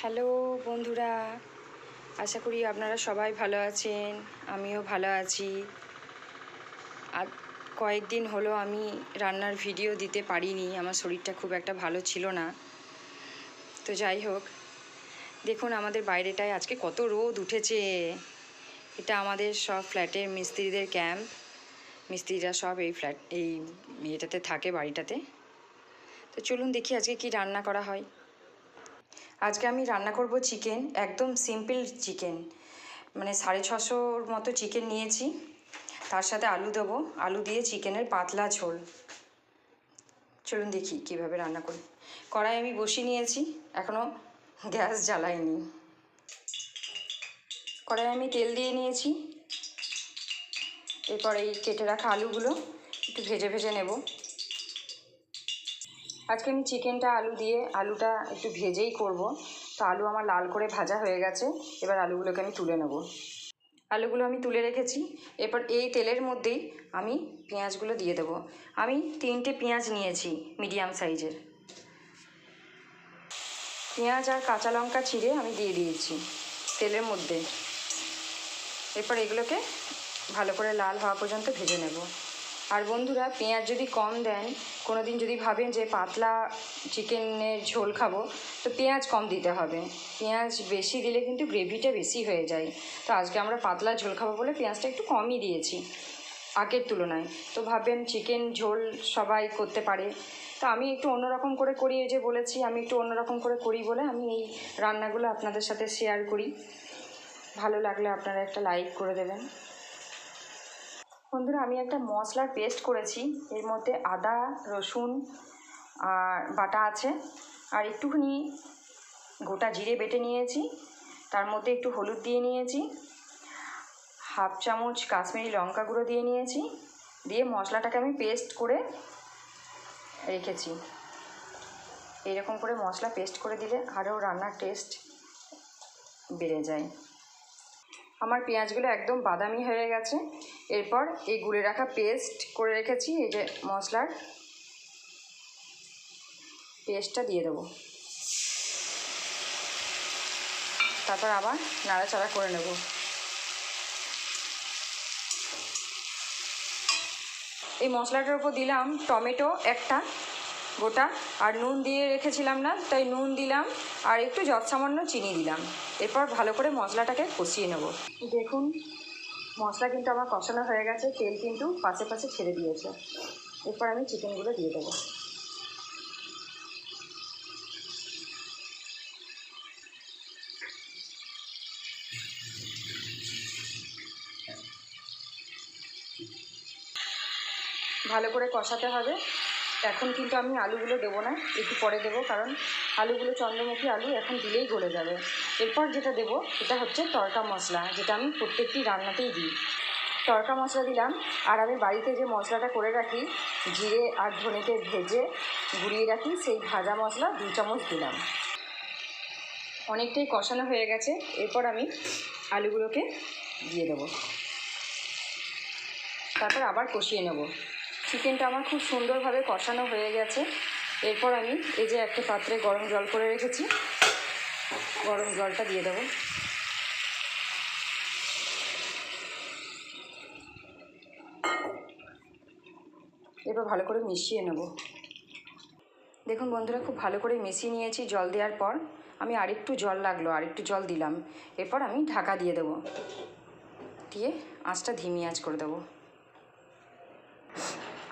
Hello বন্ধুরা, আশা করি আপনারা সবাই ভালো আছেন। আমিও ভালো আছি। আর কয়েকদিন হলো আমি রান্নার ভিডিও দিতে পারিনি, আমার শরীরটা খুব একটা ভালো ছিল না। তো যাই হোক, দেখুন আমাদের বাইরেটায় আজকে কত রোদ উঠেছে। এটা আমাদের সব ফ্ল্যাটের মিস্ত্রিদের ক্যাম্প। মিস্ত্রিরা সব এই ইয়েটাতে থাকে, বাড়িটাতে। তো চলুন দেখি আজকে কি রান্না করা হয়। আজকে আমি রান্না করব চিকেন, একদম সিম্পল চিকেন, মানে 650 মতো চিকেন নিয়েছি। তার সাথে আলু দেবো, আলু দিয়ে চিকেনের পাতলা ঝোল। চলুন দেখি কিভাবে রান্না করি। কড়াই আমি বসিয়ে নিয়েছি, এখনও গ্যাস জ্বালাইনি। কড়াই আমি তেল দিয়ে নিয়েছি। এরপর এই কেটে রাখা আলুগুলো একটু ভেজে ভেজে নেব। আজকে আমি চিকেনটা আলুটা একটু ভেজেই করব। তো আলু আমার লাল করে ভাজা হয়ে গেছে। এবার আলুগুলোকে আমি তুলে নেব। আলুগুলো আমি তুলে রেখেছি। এরপর এই তেলের মধ্যেই আমি পেঁয়াজগুলো দিয়ে দেবো। আমি 3টে পেঁয়াজ নিয়েছি, মিডিয়াম সাইজের। পেঁয়াজ আর কাঁচা লঙ্কা চিড়ে আমি দিয়ে দিয়েছি তেলের মধ্যে। এরপর এগুলোকে ভালো করে লাল হওয়া পর্যন্ত ভেজে নেব। আর বন্ধুরা, পেঁয়াজ যদি কম দেন, কোনো দিন যদি ভাবেন যে পাতলা চিকেনের ঝোল খাবো, তো পেঁয়াজ কম দিতে হবে। পেঁয়াজ বেশি দিলে কিন্তু গ্রেভিটা বেশি হয়ে যায়। তো আজকে আমরা পাতলা ঝোল খাবো বলে পেঁয়াজটা একটু কমই দিয়েছি আগের তুলনায়। তো ভাবেন চিকেন ঝোল সবাই করতে পারে, তো আমি একটু অন্যরকম করে করি। এই যে বলেছি আমি একটু অন্যরকম করে করি বলে আমি এই রান্নাগুলো আপনাদের সাথে শেয়ার করি। ভালো লাগলে আপনারা একটা লাইক করে দেবেন। বন্ধুরা, আমি একটা মশলার পেস্ট করেছি। এর মধ্যে আদা রসুন আর বাটা আছে, আর একটুখানি গোটা জিরে বেটে নিয়েছি। তার মধ্যে একটু হলুদ দিয়ে নিয়েছি, হাফ চামচ কাশ্মীরি লঙ্কা গুঁড়ো দিয়ে নিয়েছি। দিয়ে মশলাটাকে আমি পেস্ট করে রেখেছি। এইরকম করে মশলা পেস্ট করে দিলে আরও রান্নার টেস্ট বেড়ে যায়। আমার পেঁয়াজগুলো একদম বাদামি হয়ে গেছে। এরপর এই গুঁড়ে রাখা পেস্ট করে রেখেছি, এই যে মশলার পেস্টটা দিয়ে দেবো। তারপর আবার নাড়াচাড়া করে নেব। এই মশলাটার উপর দিলাম টমেটো একটা গোটা, আর নুন দিয়ে রেখেছিলাম না, তাই নুন দিলাম, আর একটু সামান্য চিনি দিলাম। এরপর ভালো করে মশলাটাকে কষিয়ে নেব। দেখুন মশলা কিন্তু আমার কষানো হয়ে গেছে, তেল কিন্তু পাশে পাশে ছেড়ে দিয়েছে। এরপর আমি চিকেনগুলো দিয়ে দেবো। ভালো করে কষাতে হবে। এখন কিন্তু আমি আলুগুলো দেবো না, একটু পরে দেবো, কারণ আলুগুলো চন্দ্রমুখী আলু, এখন দিলেই গলে যাবে। এরপর যেটা দেবো এটা হচ্ছে তড়কা মশলা, যেটা আমি প্রত্যেকটি রান্নাতেই দিই। তড়কা মশলা দিলাম, আর আমি বাড়িতে যে মশলাটা করে রাখি, জিরে আর ধনেকে ভেজে গুঁড়িয়ে রাখি, সেই ভাজা মশলা 2 চামচ দিলাম। অনেকটাই কষানো হয়ে গেছে। এরপর আমি আলুগুলোকে দিয়ে দেবো, তারপর আবার কষিয়ে নেব। চিকেনটা আমার খুব সুন্দরভাবে কষানো হয়ে গেছে। এরপর আমি এই যে একটা পাত্রে গরম জল করে রেখেছি, গরম জলটা দিয়ে দেবো। এরপর ভালো করে মিশিয়ে নেব। দেখুন বন্ধুরা, খুব ভালো করে মিশিয়ে নিয়েছি। জল দেওয়ার পর আমি আরেকটু জল লাগলো, আরেকটু জল দিলাম। এরপর আমি ঢাকা দিয়ে দেবো, দিয়ে আঁচটা ধিমি আঁচ করে দেবো।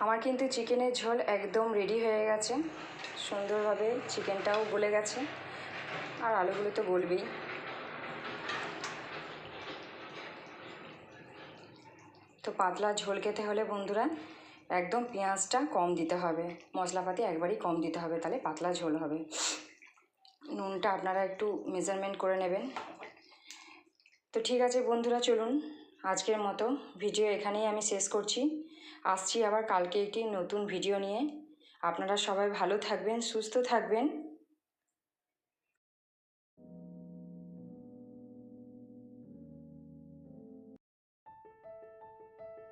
আমার কিন্তু চিকেনের ঝোল একদম রেডি হয়ে গেছে। সুন্দরভাবে চিকেনটাও গলে গেছে, আর আলুগুলো তো গলবেই। তো পাতলা ঝোল খেতে হলে বন্ধুরা একদম পেঁয়াজটা কম দিতে হবে, মশলাপাতি একবারই কম দিতে হবে, তাহলে পাতলা ঝোল হবে। নুনটা আপনারা একটু মেজারমেন্ট করে নেবেন। তো ঠিক আছে বন্ধুরা, চলুন আজকের মতো ভিডিও এখানেই আমি শেষ করছি। আসছি আবার কালকে একটি নতুন ভিডিও নিয়ে। আপনারা সবাই ভালো থাকবেন, সুস্থ থাকবেন।